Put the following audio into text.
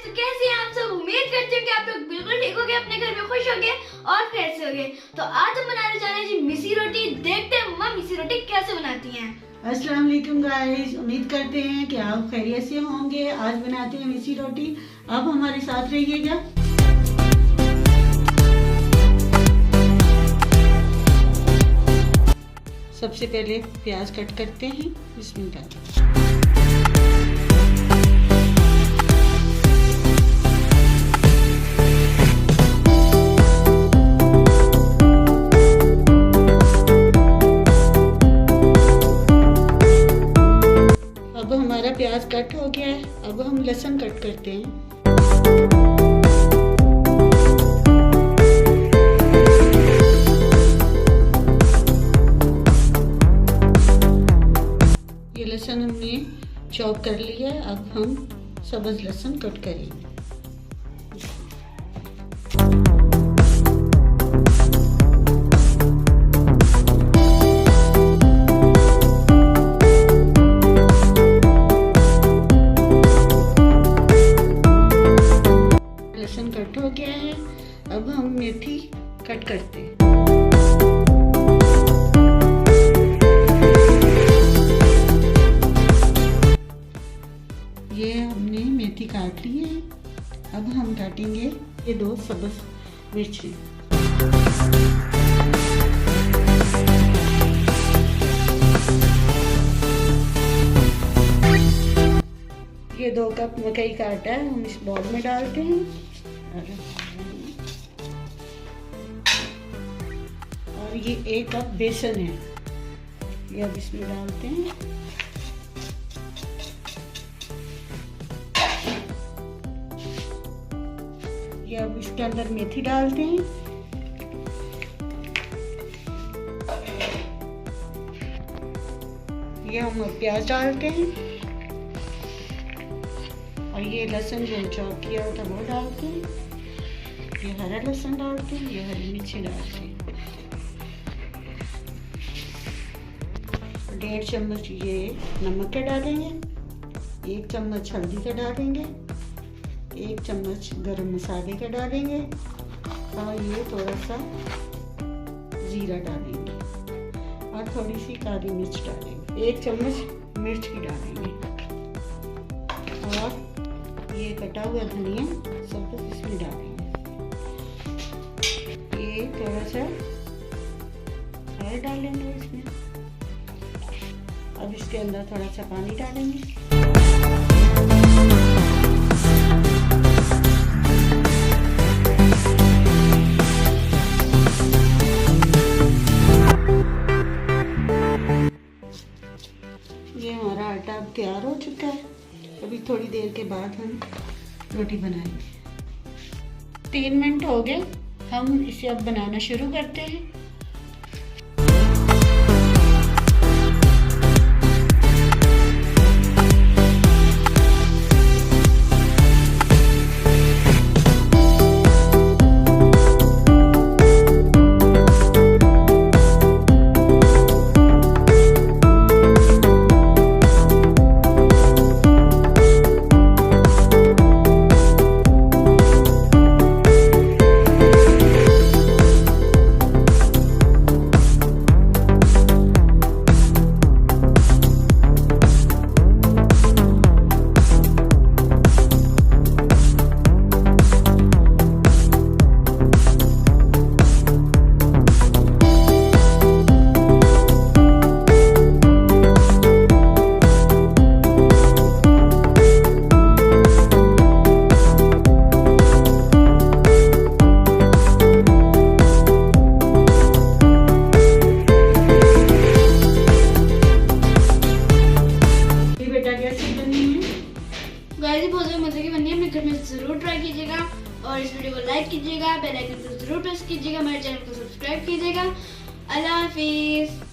तो कैसे हैं आप सब। उम्मीद करती हूँ कि आप लोग बिल्कुल ठीक होंगे, अपने घर में खुश होंगे और फ्रेश होंगे। तो आज हम बनाने जा रहे हैं जी मिसी रोटी। देखते हैं मम्मा मिसी रोटी कैसे बनाती हैं। अस्सलाम वालेकुम गाइस, उम्मीद करते हैं कि आप खैरियत से होंगे। आज बनाते हैं मिसी रोटी, आप हमारे साथ रहिएगा। सबसे पहले प्याज कट करते हैं, बिस्मिल्लाह। अब हमारा प्याज कट हो गया है, अब हम लहसुन कट करते हैं। ये लहसुन हमने चॉप कर लिया है, अब हम सब्ज लहसुन कट करेंगे। लहसुन कट हो गया है, अब हम मेथी कट करते हैं। ये हमने मेथी काट ली है, अब हम काटेंगे ये 2 सब्ज मिर्ची। ये 2 कप मकई का आटा है, हम इस बाउल में डालते हैं और ये 1 कप बेसन है, ये अब इसमें डालते हैं। ये अब इसके अंदर मेथी डालते हैं। ये हम प्याज डालते हैं और ये लहसुन जो चॉप किया होता वो डालते हैं। ये हरा लहसुन डालते हैं, ये हरी मिर्ची डालते हैं। 1.5 चम्मच ये नमक का डालेंगे, 1 चम्मच हल्दी का डालेंगे, 1 चम्मच गरम मसाले का डालेंगे और ये थोड़ा सा जीरा डालेंगे और थोड़ी सी काली मिर्च डालेंगे। 1 चम्मच मिर्च की डालेंगे और ये कटा हुआ धनिया सब कुछ इसमें डालेंगे। ये थोड़ा सा और डालेंगे इसमें। अब इसके अंदर थोड़ा सा पानी डालेंगे। ये हमारा आटा अब तैयार हो चुका है, अभी थोड़ी देर के बाद हम रोटी बनाएंगे। 3 मिनट हो गए, हम इसे अब बनाना शुरू करते हैं। गाइस बहुत ज़्यादा मज़े की बननी है, अपने घर में ज़रूर ट्राई कीजिएगा और इस वीडियो को लाइक कीजिएगा, बेल आइकन को ज़रूर प्रेस कीजिएगा, हमारे चैनल को सब्सक्राइब कीजिएगा। अल्लाह हाफिज़।